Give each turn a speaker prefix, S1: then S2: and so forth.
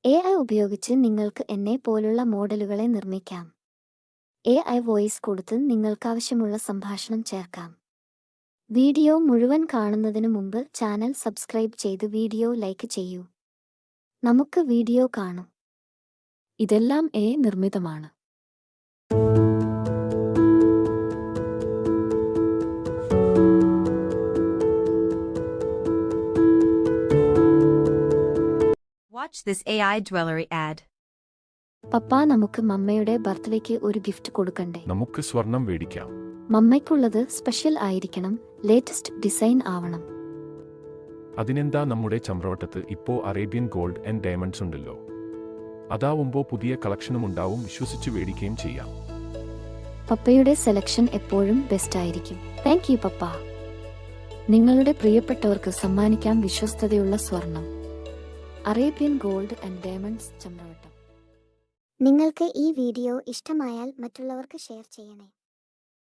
S1: AI ഉപയോഗിച്ച് നിങ്ങൾക്ക് എന്നെ പോലുള്ള മോഡലുകളെ നിർമ്മിക്കാം. AI വോയിസ് കൊടുത്ത് നിങ്ങൾക്കാവശ്യമുള്ള സംഭാഷണം ചേർക്കാം. വീഡിയോ മുഴുവൻ കാണുന്നതിന് മുമ്പ് ചാനൽ സബ്സ്ക്രൈബ് ചെയ്ത് വീഡിയോ ലൈക്ക് ചെയ്യൂ. നമുക്ക് വീഡിയോ കാണും.
S2: ഇതെല്ലാം AI നിർമ്മിതമാണ്.
S3: Watch this AI jewelry ad.
S1: പപ്പാ, നമുക്ക് മമ്മയുടെ ബർത്ത്ഡേക്ക് ഒരു ഗിഫ്റ്റ് കൊടുക്കണ്ടേ?
S4: നമുക്ക് സ്വർണം മേടിക്കാം.
S1: മമ്മയ്ക്കുള്ളത് സ്പെഷ്യൽ ആയിരിക്കണം, ലേറ്റസ്റ്റ് ഡിസൈൻ ആവണം.
S4: അതിനെന്താ, നമ്മുടെ ചമ്രവട്ടത്ത് ഇപ്പോ അറേബ്യൻ ഗോൾഡ് ആൻഡ് ഡയമണ്ട്സ് ഉണ്ടല്ലോ. അതാവുമ്പോ പുതിയ കളക്ഷനും ഉണ്ടാവും, വിശ്വസിച്ച് മേടിക്കുകയും ചെയ്യാം.
S1: പപ്പയുടെ സെലക്ഷൻ എപ്പോഴും ബെസ്റ്റ് ആയിരിക്കും. താങ്ക് യു പപ്പാ.
S2: നിങ്ങളുടെ പ്രിയപ്പെട്ടവർക്ക് സമ്മാനിക്കാം വിശ്വസ്തതയുള്ള സ്വർണം.
S1: Arabian gold and diamonds, Chamravattam.
S5: നിങ്ങൾക്ക് ഈ വീഡിയോ ഇഷ്ടമായാൽ മറ്റുള്ളവർക്ക് ഷെയർ ചെയ്യണേ.